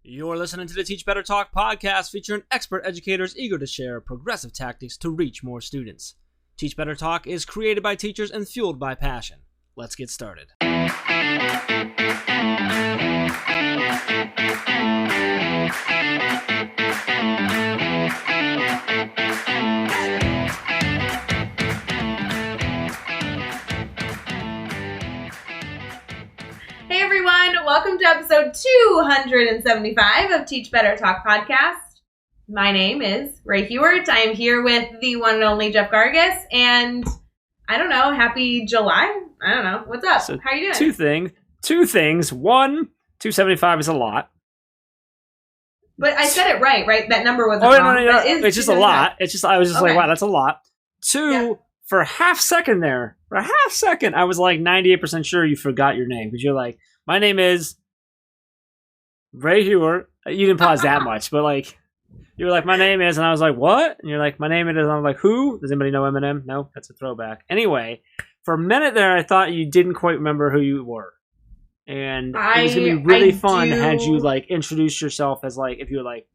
You're listening to the Teach Better Talk podcast featuring expert educators eager to share progressive tactics to reach more students. Teach Better Talk is created by teachers and fueled by passion. Let's get started. Hey everyone, welcome to episode 275 of Teach Better Talk podcast. My name is Ray Hewart. I am here with the one and only Jeff Gargis, and I don't know, happy July? I don't know. What's up? So how are you doing? Two things. One, 275 is a lot. But I said it right? That number was wrong. No. It's just a lot. I was just like, wow, that's a lot. Two, yeah. For a half second, I was like 98% sure you forgot your name because you're like, my name is Ray Hewart. You didn't pause that much, but like, you were like, my name is, and I was like, what? And you're like, my name is, and I'm like, who? Does anybody know Eminem? No, that's a throwback. Anyway, for a minute there, I thought you didn't quite remember who you were. And it was going to be really fun had you like introduce yourself as like, if you were like,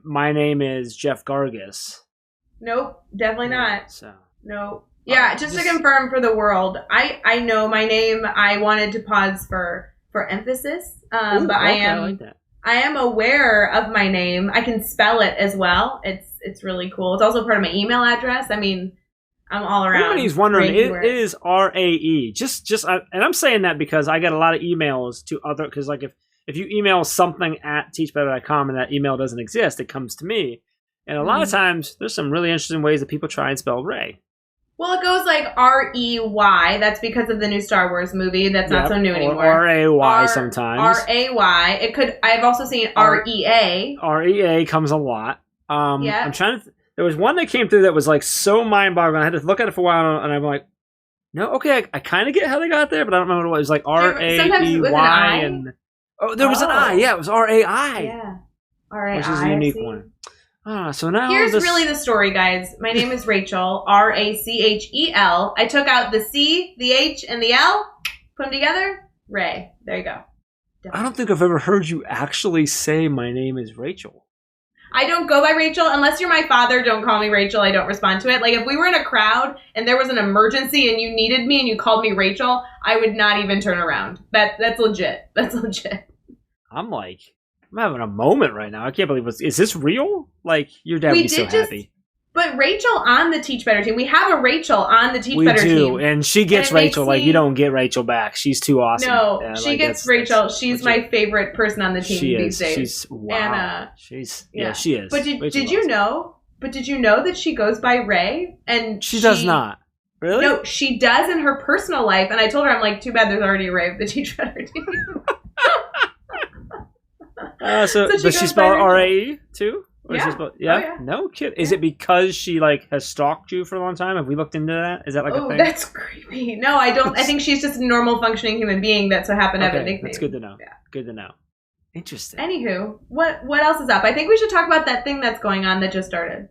my name is Jeff Gargis. Nope, definitely not. So. Nope. Yeah, just to confirm for the world, I know my name. I wanted to pause for emphasis, but okay, I like that. I am aware of my name. I can spell it as well. It's really cool. It's also part of my email address. I mean, I'm all around. Everybody's wondering, it is RAE. And I'm saying that because I get a lot of emails to other, because like if you email something at teachbetter.com and that email doesn't exist, it comes to me. And a lot of times, there's some really interesting ways that people try and spell Ray. Well, it goes like R-E-Y. That's because of the new Star Wars movie. That's not so new anymore. Or R-A-Y sometimes. R-A-Y. It could. I've also seen R-E-A. R-E-A comes a lot. I'm trying to. There was one that came through that was like so mind-boggling. I had to look at it for a while, and I'm like, no, okay, I kind of get how they got there, but I don't remember what it was. It was like R-A-E-Y and there was an I. Yeah, it was R-A-I. Yeah, R-A-I. Which is a unique one. So now here's really the story, guys. My name is Rachel, R-A-C-H-E-L. I took out the C, the H, and the L, put them together, Ray. There you go. Done. I don't think I've ever heard you actually say my name is Rachel. I don't go by Rachel. Unless you're my father, don't call me Rachel. I don't respond to it. Like, if we were in a crowd and there was an emergency and you needed me and you called me Rachel, I would not even turn around. That's legit. That's legit. I'm having a moment right now. I can't believe is this real? Like, your dad would be so happy. But Rachel on the Teach Better team. We have a Rachel on the Teach Better team. We do, and she gets Rachel. Like, you don't get Rachel back. She's too awesome. No, she gets Rachel. She's my favorite person on the team these days. She's wow. And, she is. But did you know? But did you know that she goes by Ray? And she does not. Really? No, she does in her personal life. And I told her, I'm like, too bad there's already a Ray of the Teach Better team. So does she spell R-A-E too? Or yeah. Oh, yeah. No kid. Is it because she like has stalked you for a long time? Have we looked into that? Is that like a thing? Oh, that's creepy. No, I don't. I think she's just a normal functioning human being that so happened to have a nickname. That's good to know. Yeah. Good to know. Interesting. Anywho, what else is up? I think we should talk about that thing that's going on that just started.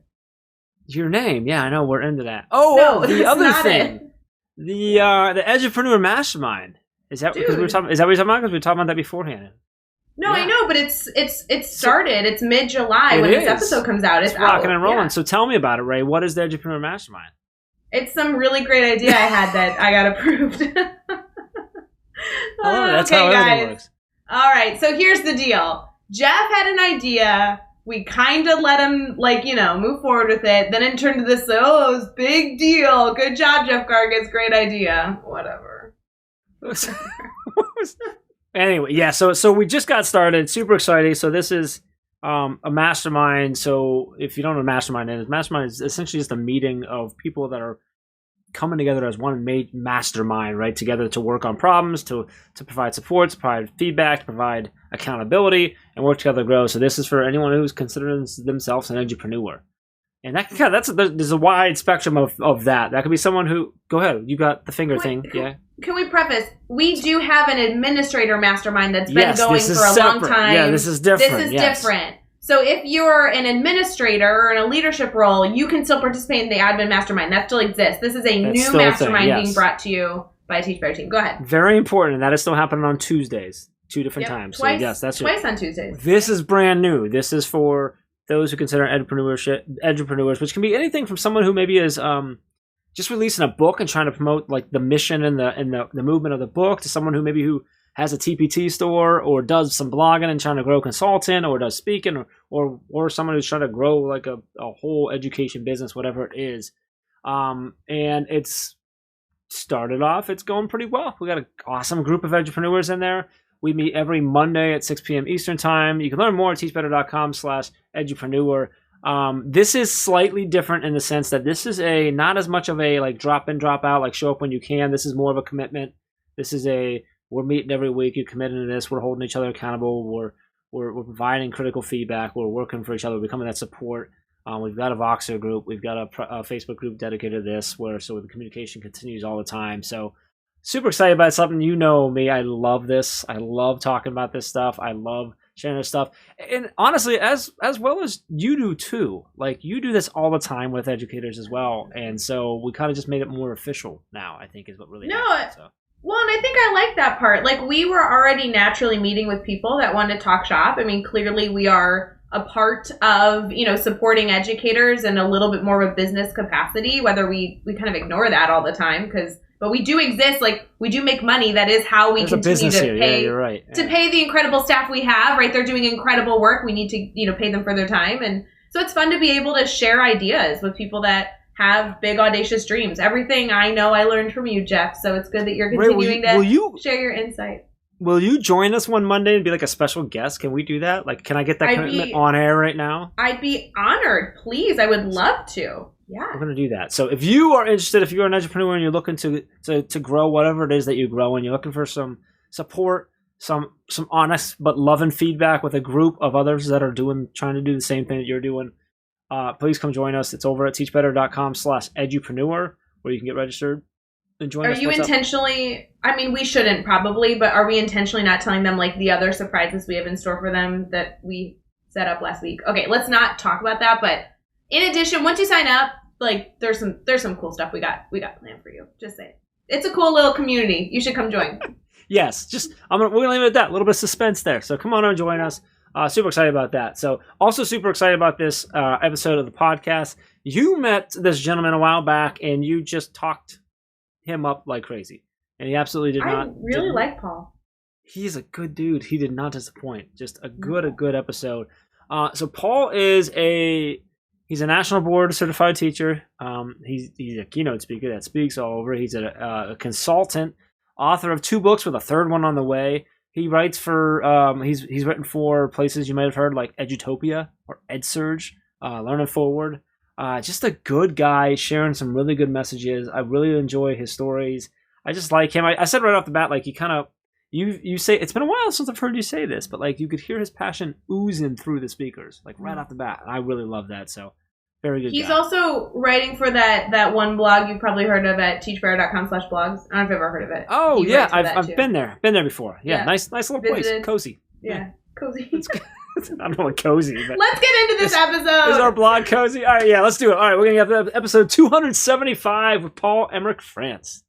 Your name? Yeah, I know. We're into that. The other thing. The Edupreneur Mastermind. Is that because we were talking? Is that what you're talking about? Because we were talking about that beforehand. No, yeah. I know, but it's started. It's mid-July when this episode comes out. It's rocking and rolling. Yeah. So tell me about it, Ray. What is the Edupreneur Mastermind? It's some really great idea I had that I got approved. That's how everything works. All right, so here's the deal. Jeff had an idea. We kind of let him, move forward with it. Then it turned to this, it was big deal. Good job, Jeff Gargis. Great idea. Whatever. Anyway, yeah, so we just got started. Super exciting. So this is a mastermind. So if you don't know what mastermind is essentially just a meeting of people that are coming together as one mastermind, right? Together to work on problems, to provide support, to provide feedback, to provide accountability, and work together to grow. So this is for anyone who's considering themselves an edupreneur. And there's a wide spectrum of that. That could be someone who, go ahead, you got the finger thing, yeah. Can we preface? We do have an administrator mastermind that's been going for a long time. Yeah, this is different. This is different. So if you're an administrator or in a leadership role, you can still participate in the admin mastermind. That still exists. This is a new mastermind being brought to you by a Teach Better team. Go ahead. Very important, and that is still happening on Tuesdays. 2 different times. Twice, so yes, that's twice on Tuesdays. This is brand new. This is for those who consider entrepreneurs, which can be anything from someone who maybe is just releasing a book and trying to promote like the mission and the movement of the book, to someone who has a TPT store or does some blogging and trying to grow consultant, or does speaking, or someone who's trying to grow like a whole education business, whatever it is. And it's started off, it's going pretty well. We got an awesome group of entrepreneurs in there. We meet every Monday at 6 p.m. Eastern time. You can learn more at teachbetter.com/edupreneur. This is slightly different in the sense that this is not as much of a like drop in, drop out, like show up when you can. This is more of a commitment. This is we're meeting every week. You're committing to this. We're holding each other accountable. We're providing critical feedback. We're working for each other. We're becoming that support. We've got a Voxer group. We've got a Facebook group dedicated to this, so the communication continues all the time. So super excited about something. You know me. I love this. I love talking about this stuff. I love sharing this stuff. And honestly, as well as you do too. Like, you do this all the time with educators as well. And so we kind of just made it more official now, I think, is what really happened. So. Well, and I think I like that part. Like, we were already naturally meeting with people that wanted to talk shop. I mean, clearly we are a part of, supporting educators in a little bit more of a business capacity, whether we kind of ignore that all the time, but we do exist. Like, we do make money. That is how we continue to pay. Yeah, you're right. Yeah. To pay the incredible staff we have, right? They're doing incredible work. We need to, pay them for their time. And so it's fun to be able to share ideas with people that have big, audacious dreams. Everything I know, I learned from you, Jeff. So it's good that you're continuing to share your insight. Will you join us one Monday and be like a special guest? Can we do that? Like, can I get that commitment on air right now? I'd be honored. Please. I would love to. Yeah. We're going to do that. So if you are interested, if you're an entrepreneur and you're looking to grow whatever it is that you grow, and you're looking for some support, some honest but loving feedback with a group of others that are trying to do the same thing that you're doing, please come join us. It's over at teachbetter.com/edupreneur, where you can get registered and join us. Are you intentionally, I mean, we shouldn't probably, but are we intentionally not telling them like the other surprises we have in store for them that we set up last week? Okay, let's not talk about that. But in addition, once you sign up, like there's some cool stuff we got planned for you. Just say it. It's a cool little community. You should come join. Yes, we're gonna leave it at that. A little bit of suspense there. So come on and join us. Super excited about that. So also super excited about this episode of the podcast. You met this gentleman a while back, and you just talked him up like crazy, and he absolutely did not. I really like Paul. He's a good dude. He did not disappoint. Just a good episode. So Paul is he's a national board certified teacher. He's a keynote speaker that speaks all over. He's a consultant, author of 2 books with a 3rd one on the way. He writes for he's written for places you might have heard like Edutopia or EdSurge, Learning Forward. Just a good guy sharing some really good messages. I really enjoy his stories. I just like him. I said right off the bat, like, he kind of, you say, it's been a while since I've heard you say this, but like you could hear his passion oozing through the speakers, like right off the bat. I really love that. So very good He's guy. also writing for that one blog you've probably heard of at teachbetter.com/blogs. I don't know if you've ever heard of it. Oh, yeah. I've been there. Been there before. Yeah. Nice little place. Cozy. Yeah. Cozy. I don't know what cozy, but let's get into this episode. Is our blog cozy? All right, yeah, let's do it. All right, we're going to have episode 275 with Paul Emerich France.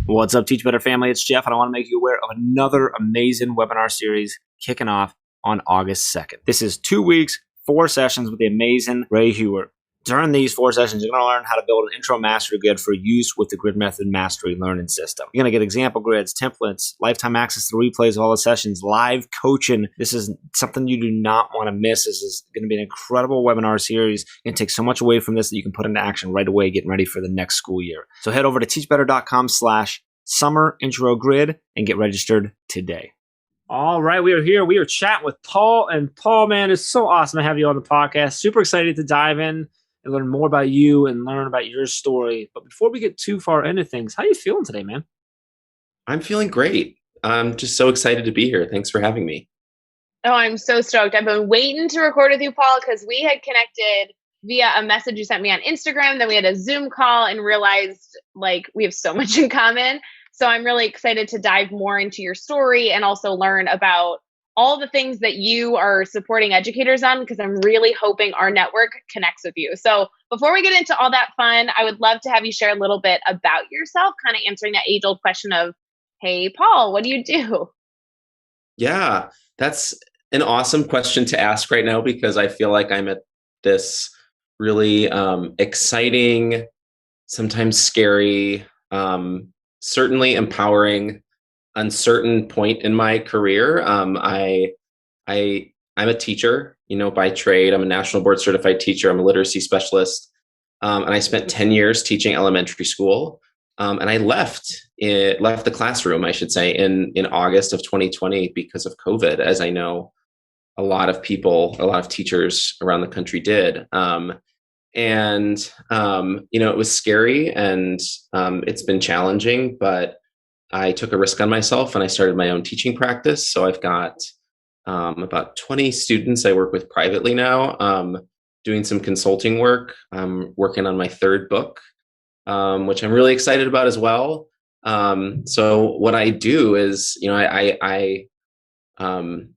What's up, Teach Better family? It's Jeff, and I want to make you aware of another amazing webinar series kicking off on August 2nd. This is 2 weeks, 4 sessions with the amazing Ray Hewart. During these 4 sessions, you're going to learn how to build an intro mastery grid for use with the Grid Method Mastery Learning System. You're going to get example grids, templates, lifetime access to replays of all the sessions, live coaching. This is something you do not want to miss. This is going to be an incredible webinar series. You're going to take so much away from this that you can put into action right away, getting ready for the next school year. So head over to teachbetter.com/summer intro grid and get registered today. All right, we are here. We are chatting with Paul. And Paul, man, it's so awesome to have you on the podcast. Super excited to dive in and learn more about you and learn about your story. But before we get too far into things, how are you feeling today, man? I'm feeling great. I'm just so excited to be here. Thanks for having me. Oh, I'm so stoked. I've been waiting to record with you, Paul, because we had connected via a message you sent me on Instagram. Then we had a Zoom call and realized like we have so much in common. So I'm really excited to dive more into your story and also learn about all the things that you are supporting educators on, because I'm really hoping our network connects with you. So before we get into all that fun, I would love to have you share a little bit about yourself, kind of answering that age-old question of, hey, Paul, what do you do? Yeah, that's an awesome question to ask right now because I feel like I'm at this really exciting, sometimes scary, certainly empowering, uncertain point in my career. I'm a teacher, by trade. I'm a national board certified teacher. I'm a literacy specialist, and I spent 10 years teaching elementary school. And I left the classroom, I should say, in August of 2020 because of COVID, as I know a lot of teachers around the country did. It was scary and it's been challenging, but I took a risk on myself and I started my own teaching practice. So I've got about 20 students I work with privately now, doing some consulting work. I'm working on my third book, which I'm really excited about as well. So what I do is, um,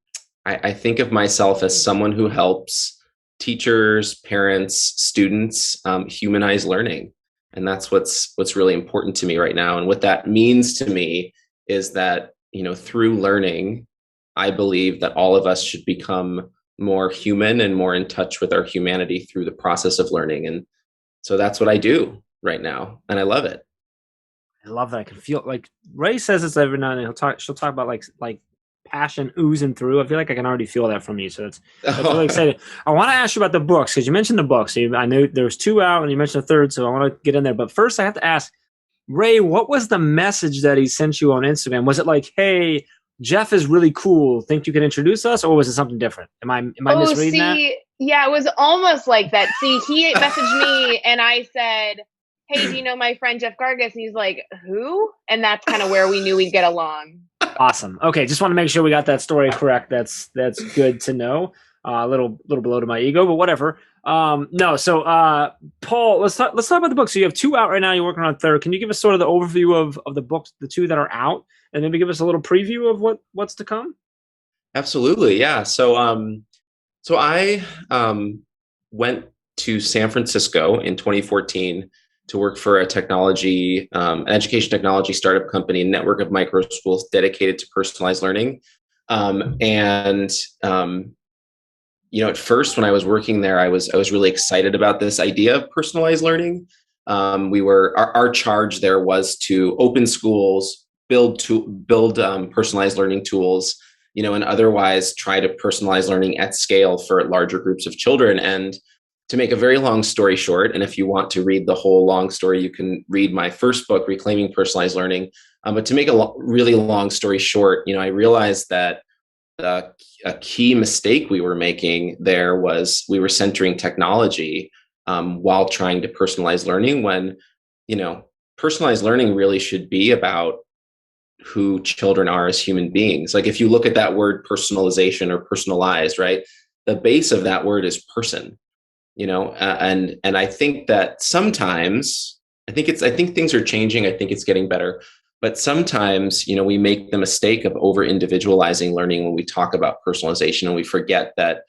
I think of myself as someone who helps teachers, parents, students humanize learning, and that's what's really important to me right now. And what that means to me is that through learning, I believe that all of us should become more human and more in touch with our humanity through the process of learning. And so that's what I do right now, and I love it. I love that. I can feel like Ray says this every now and then. She'll talk about like passion oozing through. I feel like I can already feel that from you. So that's really exciting. I want to ask you about the books because you mentioned the books. I know there was two out and you mentioned a third, so I want to get in there. But first, I have to ask Ray, what was the message that he sent you on Instagram? Was it like, "Hey, Jeff is really cool. Think you can introduce us," or was it something different? Am I misreading that? Yeah, it was almost like that. See, he messaged me and I said, "Hey, do you know my friend Jeff Gargas?" And he's like, "Who?" And that's kind of where we knew we'd get along. Awesome. Okay, just want to make sure we got that story correct. That's good to know. A little below to my ego, but whatever. No, so Paul, let's talk about the book. So you have two out right now. You're working on a third. Can you give us sort of the overview of the books, the two that are out, and maybe give us a little preview of what's to come? Absolutely, yeah. So I went to San Francisco in 2014 to work for a an education technology startup company, a network of micro schools dedicated to personalized learning. Um, and at first, when I was working there, I was really excited about this idea of personalized learning. Our charge there was to open schools, build personalized learning tools, and otherwise try to personalize learning at scale for larger groups of children. And to make a very long story short, and if you want to read the whole long story, you can read my first book, Reclaiming Personalized Learning. But to make a really long story short, I realized that a key mistake we were making there was we were centering technology while trying to personalize learning when, personalized learning really should be about who children are as human beings. Like if you look at that word personalization or personalized, right? The base of that word is person, and I think that sometimes I think things are changing. I think it's getting better. But sometimes, we make the mistake of over individualizing learning when we talk about personalization, and we forget that,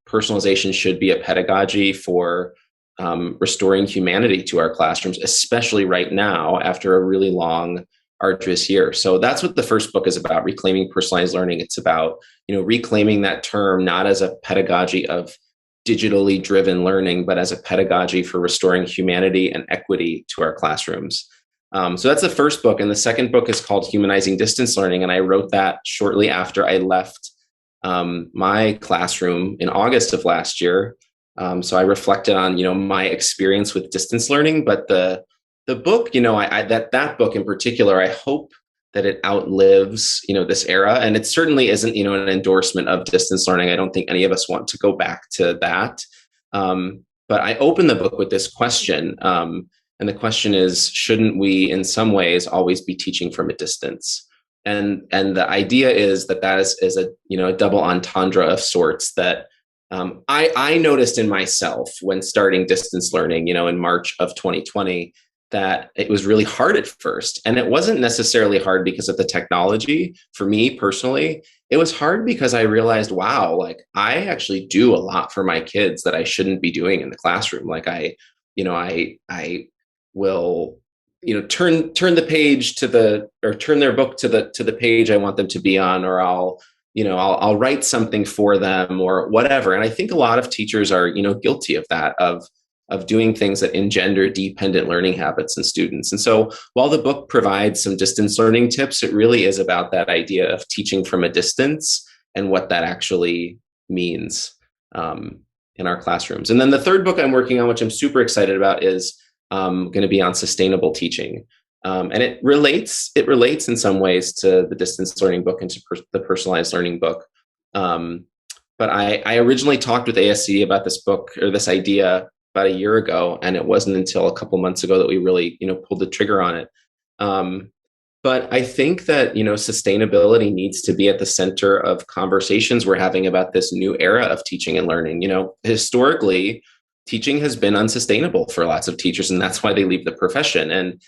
personalization should be a pedagogy for restoring humanity to our classrooms, especially right now after a really long, arduous year. So that's what the first book is about, Reclaiming Personalized Learning. It's about, reclaiming that term not as a pedagogy of digitally driven learning, but as a pedagogy for restoring humanity and equity to our classrooms. So that's the first book. And the second book is called Humanizing Distance Learning. And I wrote that shortly after I left my classroom in August of last year. So I reflected on, my experience with distance learning, but the book, that book in particular, I hope that it outlives, this era. And it certainly isn't, an endorsement of distance learning. I don't think any of us want to go back to that. But I open the book with this question. And the question is, shouldn't we, in some ways, always be teaching from a distance? And the idea is that is a a double entendre of sorts that I noticed in myself when starting distance learning, in March of 2020, that it was really hard at first. And it wasn't necessarily hard because of the technology. For me personally, it was hard because I realized, wow, like I actually do a lot for my kids that I shouldn't be doing in the classroom. Like I will turn the page or turn their book to the page I want them to be on, or I'll write something for them or whatever. And I think a lot of teachers are, guilty of that, of doing things that engender dependent learning habits in students. And so while the book provides some distance learning tips, it really is about that idea of teaching from a distance and what that actually means in our classrooms. And then the third book I'm working on, which I'm super excited about, is going to be on sustainable teaching. And it relates in some ways to the distance learning book and to the personalized learning book. But I originally talked with ASC about this book, or this idea, about a year ago, and it wasn't until a couple months ago that we really, pulled the trigger on it. But I think that, sustainability needs to be at the center of conversations we're having about this new era of teaching and learning. Historically, teaching has been unsustainable for lots of teachers, and that's why they leave the profession. And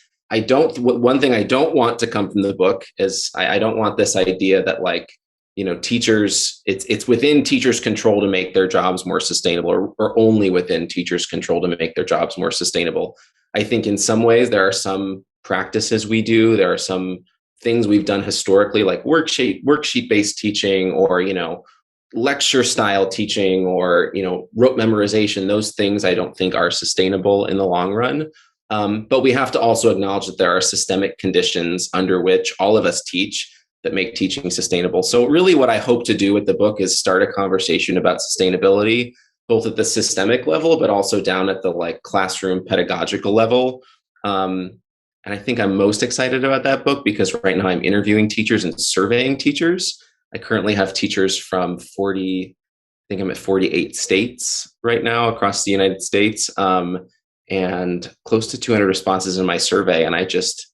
one thing I don't want to come from the book is I don't want this idea that teachers, it's within teachers' control to make their jobs more sustainable, or only within teachers' control to make their jobs more sustainable. I think in some ways there are some practices we do, there are some things we've done historically, like worksheet-based teaching, or, lecture style teaching, or, rote memorization. Those things I don't think are sustainable in the long run. But we have to also acknowledge that there are systemic conditions under which all of us teach that make teaching sustainable. So really what I hope to do with the book is start a conversation about sustainability, both at the systemic level, but also down at the classroom pedagogical level. And I think I'm most excited about that book because right now I'm interviewing teachers and surveying teachers. I currently have teachers from 40, I think I'm at 48 states right now across the United States, and close to 200 responses in my survey. And I just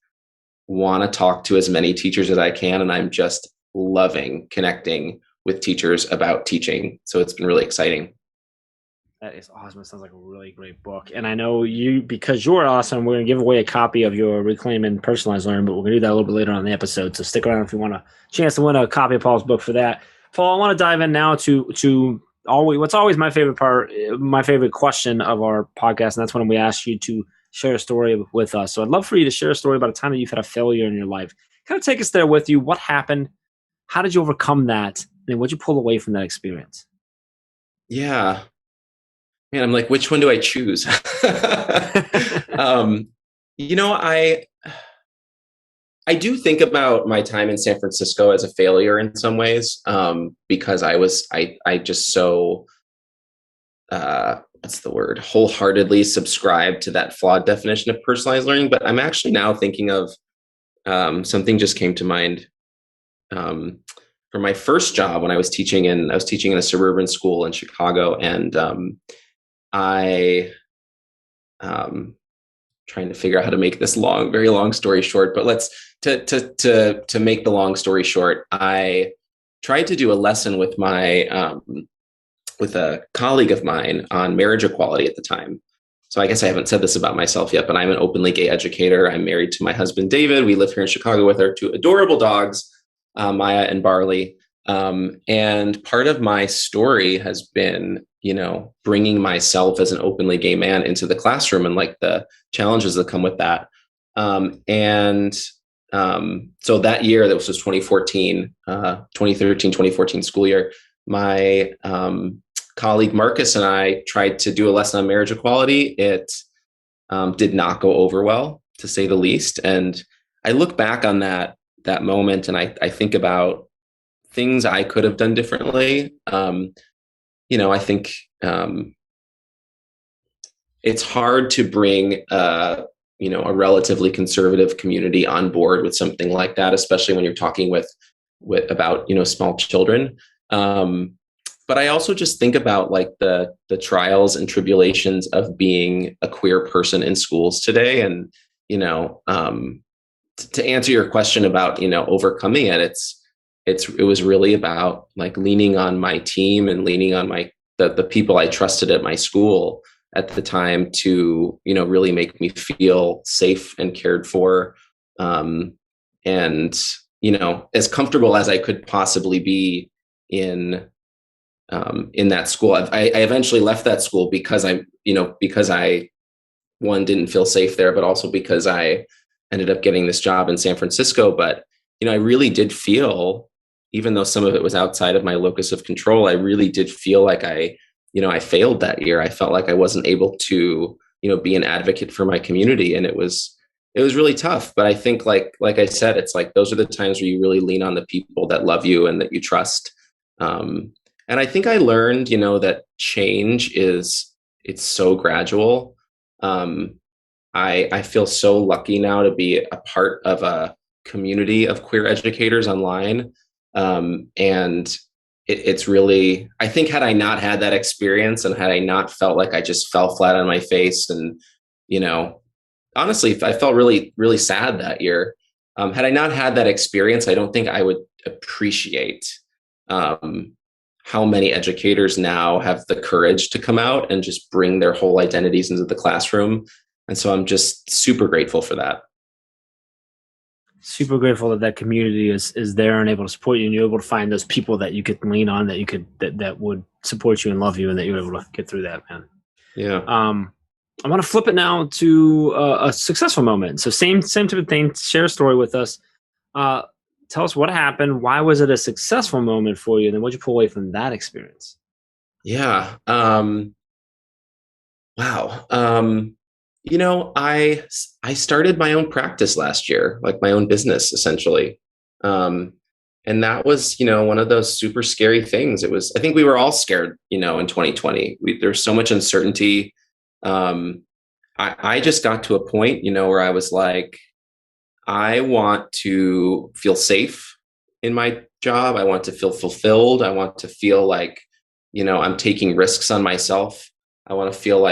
want to talk to as many teachers as I can. And I'm just loving connecting with teachers about teaching. So it's been really exciting. That is awesome. It sounds like a really great book. And I know because you're awesome, we're going to give away a copy of your Reclaim and Personalized Learning, but we're going to do that a little bit later on in the episode. So stick around if you want a chance to win a copy of Paul's book for that. Paul, I want to dive in now to what's always my favorite part, my favorite question of our podcast, and that's when we ask you to share a story with us. So I'd love for you to share a story about a time that you've had a failure in your life. Kind of take us there with you. What happened? How did you overcome that? And what did you pull away from that experience? Yeah. Man, I'm like, which one do I choose? I do think about my time in San Francisco as a failure in some ways, because I just so, what's the word, wholeheartedly subscribed to that flawed definition of personalized learning. But I'm actually now thinking of something just came to mind. For my first job when I was teaching in a suburban school in Chicago, and trying to figure out how to make this very long story short, but to make the long story short, I tried to do a lesson with with a colleague of mine on marriage equality at the time. So I guess I haven't said this about myself yet, but I'm an openly gay educator. I'm married to my husband, David. We live here in Chicago with our two adorable dogs, Maya and Barley. And part of my story has been, bringing myself as an openly gay man into the classroom and the challenges that come with that. So that year, that was 2013, 2014 school year, my colleague Marcus and I tried to do a lesson on marriage equality. It did not go over well, to say the least. And I look back on that moment and I think about things I could have done differently. I think it's hard to bring a relatively conservative community on board with something like that, especially when you're talking about small children. But I also just think about the trials and tribulations of being a queer person in schools today, and to answer your question about overcoming it, it was really about leaning on my team and leaning on the people I trusted at my school at the time to really make me feel safe and cared for, and as comfortable as I could possibly be in that school. I eventually left that school because I didn't feel safe there, but also because I ended up getting this job in San Francisco. But, I really did feel, even though some of it was outside of my locus of control, I really did feel like I failed that year. I felt like I wasn't able to, be an advocate for my community. And it was really tough. But I think like I said, it's like, those are the times where you really lean on the people that love you and that you trust. And I think I learned, that change it's so gradual. I feel so lucky now to be a part of a community of queer educators online. And it's really, I think, had I not had that experience and had I not felt like I just fell flat on my face and, honestly, I felt really, really sad that year. Had I not had that experience, I don't think I would appreciate how many educators now have the courage to come out and just bring their whole identities into the classroom. And so I'm just super grateful for that. Super grateful that that community is there and able to support you, and you're able to find those people that you could lean on, that would support you and love you, and that you're able to get through that, man. Yeah. I want to flip it now to a successful moment. So same type of thing. Share a story with us. Tell us what happened. Why was it a successful moment for you? And then what'd you pull away from that experience? Yeah. Wow. I started my own practice last year, like my own business, essentially. And that was, one of those super scary things. I think we were all scared, in 2020. There's so much uncertainty. I just got to a point, where I was like, I want to feel safe in my job. I want to feel fulfilled. I want to feel like, I'm taking risks on myself. I want to feel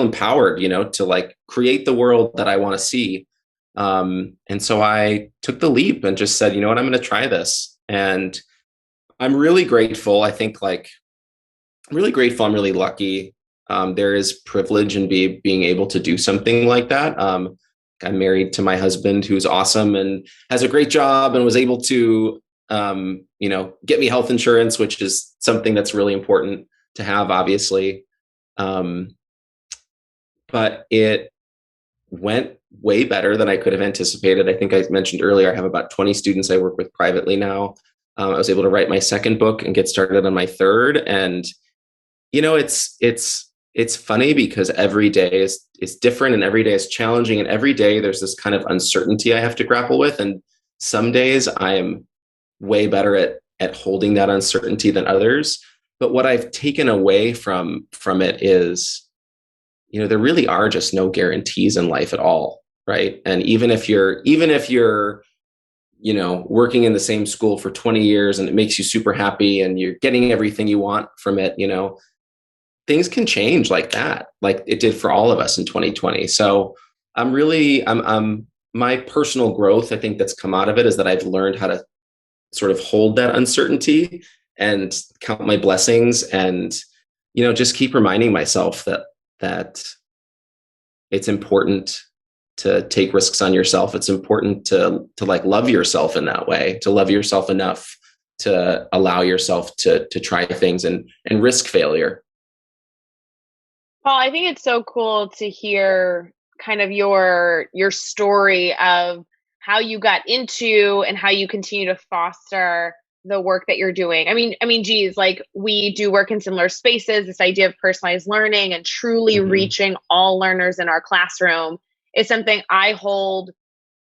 empowered, to like create the world that I want to see. And so I took the leap and just said, you know what, I'm going to try this. And I'm really grateful. I think I'm really grateful. I'm really lucky. There is privilege in being able to do something like that. I'm married to my husband, who's awesome and has a great job and was able to, get me health insurance, which is something that's really important to have, obviously. But it went way better than I could have anticipated. I think I mentioned earlier, I have about 20 students I work with privately now. I was able to write my second book and get started on my third. And, it's funny because every day is different and every day is challenging. And every day there's this kind of uncertainty I have to grapple with. And some days I am way better at holding that uncertainty than others. But what I've taken away from it is, there really are just no guarantees in life at all, right? And even if you're, working in the same school for 20 years and it makes you super happy and you're getting everything you want from it, things can change like that, like it did for all of us in 2020. So I'm my personal growth, I think that's come out of it is that I've learned how to sort of hold that uncertainty and count my blessings and, just keep reminding myself that it's important to take risks on yourself. It's important to like love yourself in that way, to love yourself enough to allow yourself to try things and risk failure. Paul, I think it's so cool to hear kind of your story of how you got into and how you continue to foster the work that you're doing. I mean, geez, like we do work in similar spaces. This idea of personalized learning and truly reaching all learners in our classroom is something I hold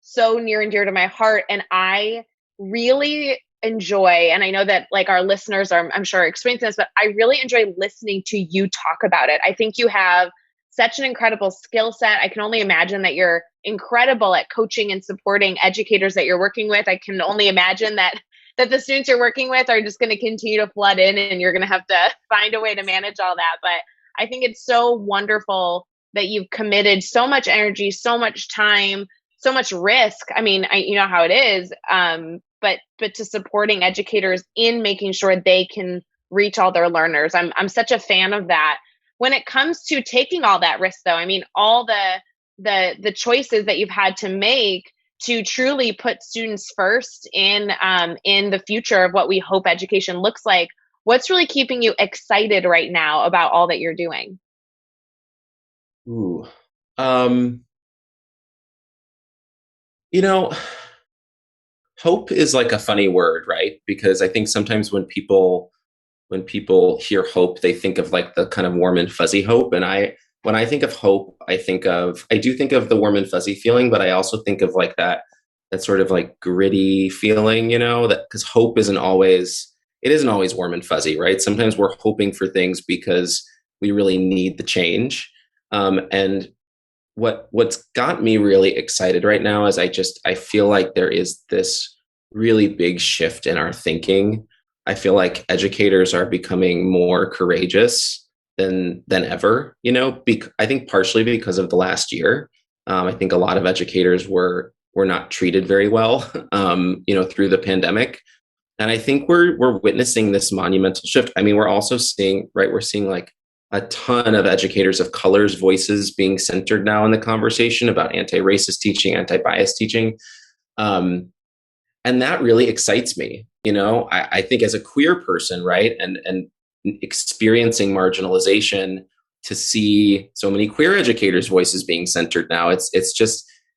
so near and dear to my heart. And I really enjoy, and I know that like our listeners are, I'm sure, experiencing this, but I really enjoy listening to you talk about it. I think you have such an incredible skill set. I can only imagine that you're incredible at coaching and supporting educators that you're working with. I can only imagine that the students you're working with are just going to continue to flood in and you're going to have to find a way to manage all that. But I think it's so wonderful that you've committed so much energy, so much time, so much risk. I mean, you know how it is. But to supporting educators in making sure they can reach all their learners. I'm such a fan of that. When it comes to taking all that risk, though, I mean, all the choices that you've had to make to truly put students first in the future of what we hope education looks like. What's really keeping you excited right now about all that you're doing? Ooh. You know, hope is like a funny word, right? Because I think sometimes when people hear hope, they think of like the kind of warm and fuzzy hope. And when I think of hope, I do think of the warm and fuzzy feeling, but I also think of like that sort of like gritty feeling, that because hope it isn't always warm and fuzzy, right? Sometimes we're hoping for things because we really need the change. And what's got me really excited right now is I feel like there is this really big shift in our thinking. I feel like educators are becoming more courageous than ever. I think partially because of the last year. I think a lot of educators were not treated very well, through the pandemic, and I think we're witnessing this monumental shift. I mean, we're also seeing, right? We're seeing like a ton of educators of color's voices being centered now in the conversation about anti-racist teaching, anti-bias teaching. Um, and that really excites me. I think as a queer person, right, and experiencing marginalization, to see so many queer educators' voices being centered now, it's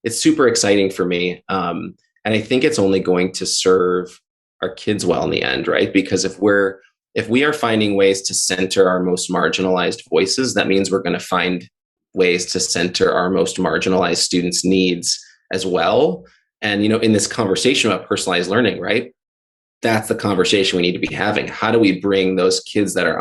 super exciting for me. And I think it's only going to serve our kids well in the end, right? Because if we are finding ways to center our most marginalized voices, that means we're going to find ways to center our most marginalized students' needs as well. And, in this conversation about personalized learning, right? That's the conversation we need to be having. How do we bring those kids that are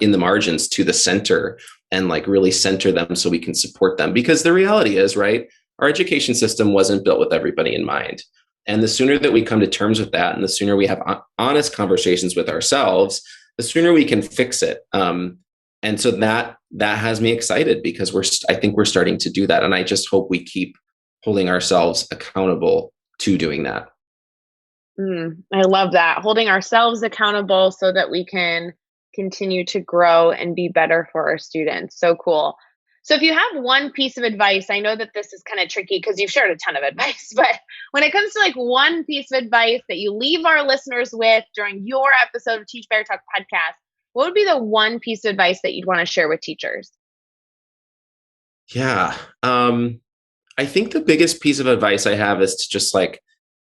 in the margins to the center and like really center them so we can support them? Because the reality is, right, our education system wasn't built with everybody in mind. And the sooner that we come to terms with that, and the sooner we have honest conversations with ourselves, the sooner we can fix it. And so that has me excited, because I think we're starting to do that. And I just hope we keep holding ourselves accountable to doing that. I love that. Holding ourselves accountable so that we can continue to grow and be better for our students. So cool. So if you have one piece of advice, I know that this is kind of tricky because you've shared a ton of advice, but when it comes to like one piece of advice that you leave our listeners with during your episode of Teach Better Talk podcast, what would be the one piece of advice that you'd want to share with teachers? Yeah. I think the biggest piece of advice I have is to just like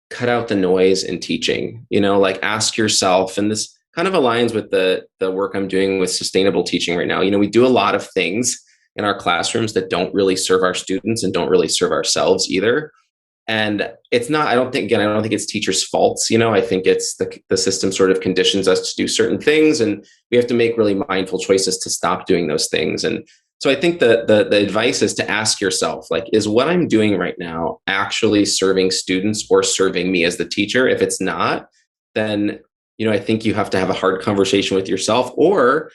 cut out the noise in teaching, like ask yourself, and this kind of aligns with the work I'm doing with sustainable teaching right now. We do a lot of things in our classrooms that don't really serve our students and don't really serve ourselves either. And it's not, I don't think it's teachers' faults. I think it's the system sort of conditions us to do certain things, and we have to make really mindful choices to stop doing those things. And so I think the advice is to ask yourself, like, is what I'm doing right now actually serving students or serving me as the teacher? If it's not, then, I think you have to have a hard conversation with yourself, or,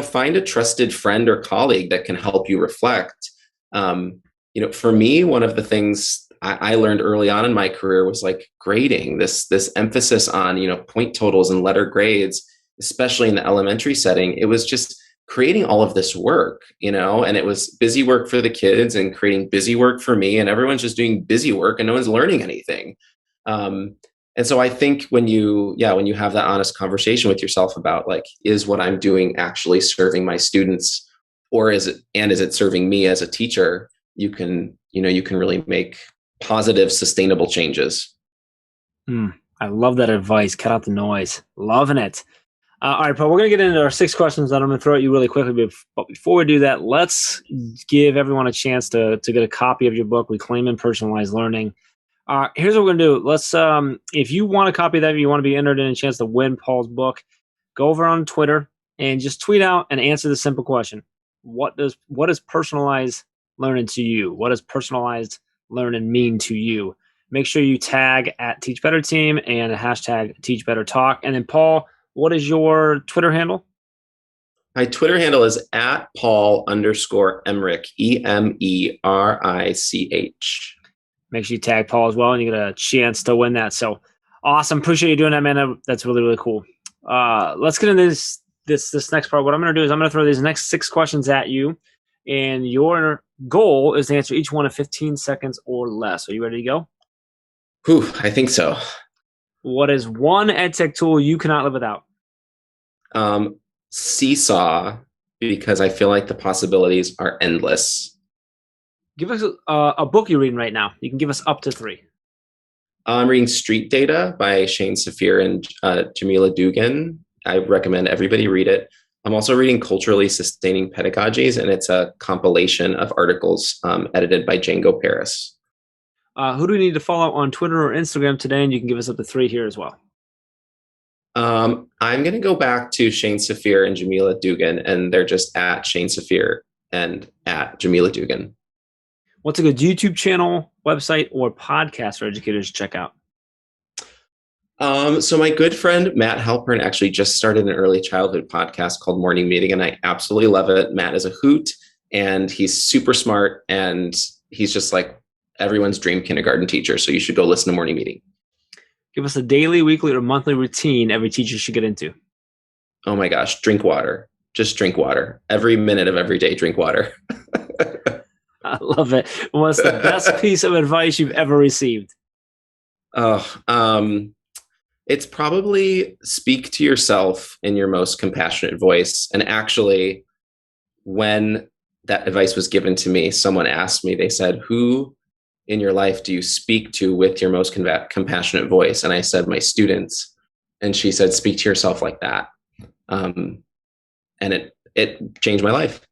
find a trusted friend or colleague that can help you reflect. For me, one of the things I learned early on in my career was like grading, this emphasis on, point totals and letter grades, especially in the elementary setting. It was just creating all of this work, and it was busy work for the kids and creating busy work for me, and everyone's just doing busy work and no one's learning anything. And so I think when you have that honest conversation with yourself about like, is what I'm doing actually serving my students, or is it serving me as a teacher? You can really make positive, sustainable changes. I love that advice. Cut out the noise. Loving it. All right, Paul, we're going to get into our 6 questions that I'm going to throw at you really quickly. But before we do that, let's give everyone a chance to get a copy of your book, Reclaiming Personalized Learning. Here's what we're going to do. Let's, if you want a copy of that, if you want to be entered in a chance to win Paul's book, go over on Twitter and just tweet out and answer the simple question. What does personalized learning to you? What does personalized learning mean to you? Make sure you tag at Teach Better Team and hashtag Teach Better Talk. And then Paul, what is your Twitter handle? My Twitter handle is at Paul_Emerich, EMERICH. Make sure you tag Paul as well, and you get a chance to win that. So awesome. Appreciate you doing that, man. That's really, really cool. Let's get into this next part. What I'm going to do is I'm going to throw these next 6 questions at you, and your goal is to answer each one in 15 seconds or less. Are you ready to go? I think so. What is one EdTech tool you cannot live without? Seesaw, because I feel like the possibilities are endless. Give us a book you're reading right now. You can give us up to 3. I'm reading Street Data by Shane Saphir and Jamila Dugan. I recommend everybody read it. I'm also reading Culturally Sustaining Pedagogies, and it's a compilation of articles edited by Django Paris. Who do we need to follow on Twitter or Instagram today? And you can give us up to 3 here as well. I'm going to go back to Shane Saphir and Jamila Dugan, and they're just at Shane Saphir and at Jamila Dugan. What's a good YouTube channel, website, or podcast for educators to check out? So my good friend Matt Halpern actually just started an early childhood podcast called Morning Meeting, and I absolutely love it. Matt is a hoot, and he's super smart, and he's just like everyone's dream kindergarten teacher. So you should go listen to Morning Meeting. Give us a daily, weekly, or monthly routine every teacher should get into. Oh my gosh, drink water. Just drink water. Every minute of every day, drink water. I love it. What's the best piece of advice you've ever received? It's probably speak to yourself in your most compassionate voice. And actually, when that advice was given to me, someone asked me, they said, who in your life do you speak to with your most compassionate voice? And I said, my students. And she said, speak to yourself like that. And it changed my life.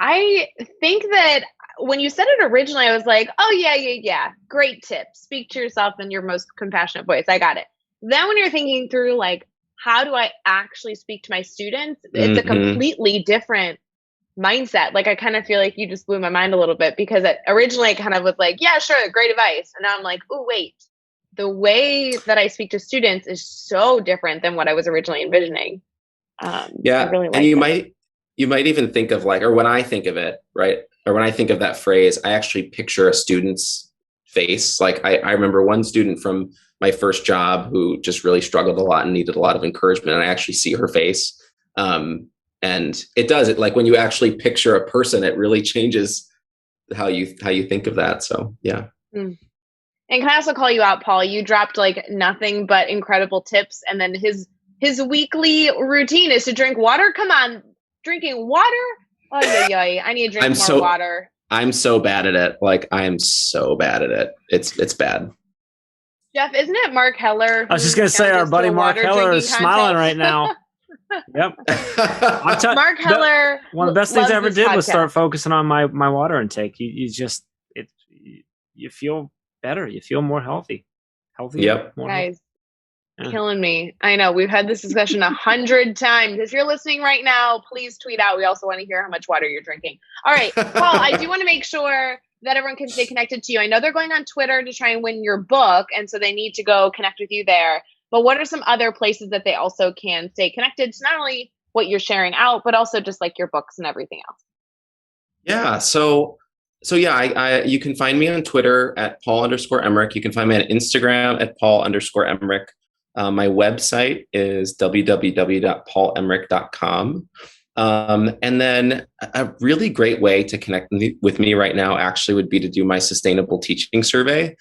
I think that when you said it originally, I was like, oh, yeah. Great tip. Speak to yourself in your most compassionate voice. I got it. Then when you're thinking through, like, how do I actually speak to my students? It's a completely different mindset. Like, I kind of feel like you just blew my mind a little bit, because originally I kind of was like, yeah, sure, great advice. And now I'm like, oh, wait, the way that I speak to students is so different than what I was originally envisioning. Yeah. I really like and that. you might even think of like, or when I think of it, right, or when I think of that phrase, I actually picture a student's face. Like I remember one student from my first job who just really struggled a lot and needed a lot of encouragement, and I actually see her face. And it does it, like when you actually picture a person, it really changes how you think of that. So yeah. And can I also call you out, Paul? You dropped like nothing but incredible tips, and then his weekly routine is to drink water. Come on, drinking water. Oh yeah, I need to drink more water. I'm so bad at it. Like I am so bad at it. It's bad. Jeff, isn't it Mark Heller? I was just gonna say our buddy Mark Heller is smiling right now. Yep. Mark Heller. One of the best things I ever did was start focusing on my water intake. You feel better. You feel more healthy. Yep. Guys, killing me. I know we've had this discussion 100 times. If you're listening right now, please tweet out. We also want to hear how much water you're drinking. All right, Paul, I do want to make sure that everyone can stay connected to you. I know they're going on Twitter to try and win your book, and so they need to go connect with you there. But what are some other places that they also can stay connected to not only what you're sharing out, but also just like your books and everything else? Yeah. So yeah, you can find me on Twitter at Paul_Emerich. You can find me on Instagram at Paul_Emerich. My website is www.paulemerich.com. And then a really great way to connect with me right now actually would be to do my sustainable teaching survey.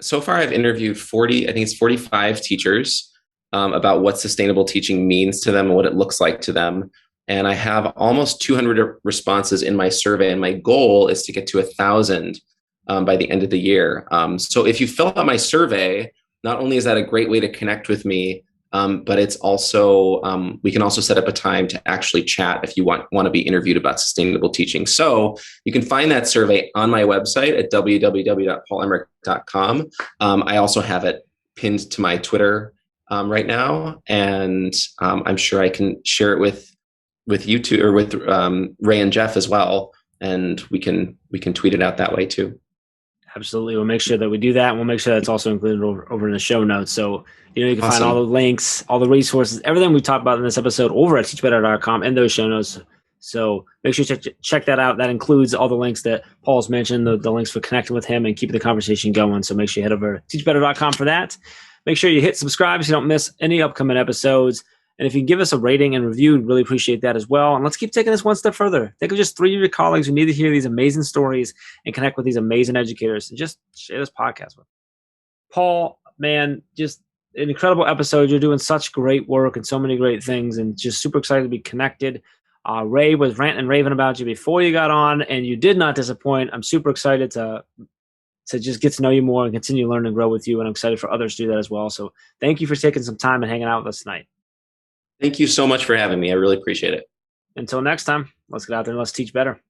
So far I've interviewed 45 teachers about what sustainable teaching means to them and what it looks like to them. And I have almost 200 responses in my survey, and my goal is to get to 1,000 by the end of the year. So if you fill out my survey, not only is that a great way to connect with me, but it's also, we can also set up a time to actually chat if you want to be interviewed about sustainable teaching. So you can find that survey on my website at www.paulemerich.com. I also have it pinned to my Twitter right now, and I'm sure I can share it with you two, or with Ray and Jeff as well, and we can tweet it out that way too. Absolutely. We'll make sure that we do that. And we'll make sure that's also included over in the show notes. So, you can find all the links, all the resources, everything we talked about in this episode over at teachbetter.com and those show notes. So make sure you check that out. That includes all the links that Paul's mentioned, the links for connecting with him and keeping the conversation going. So make sure you head over to teachbetter.com for that. Make sure you hit subscribe so you don't miss any upcoming episodes. And if you can give us a rating and review, we'd really appreciate that as well. And let's keep taking this one step further. Think of just 3 of your colleagues who need to hear these amazing stories and connect with these amazing educators, and just share this podcast with them. Paul, man, just an incredible episode. You're doing such great work and so many great things, and just super excited to be connected. Ray was ranting and raving about you before you got on, and you did not disappoint. I'm super excited to just get to know you more and continue to learn and grow with you, and I'm excited for others to do that as well. So thank you for taking some time and hanging out with us tonight. Thank you so much for having me. I really appreciate it. Until next time, let's get out there and let's teach better.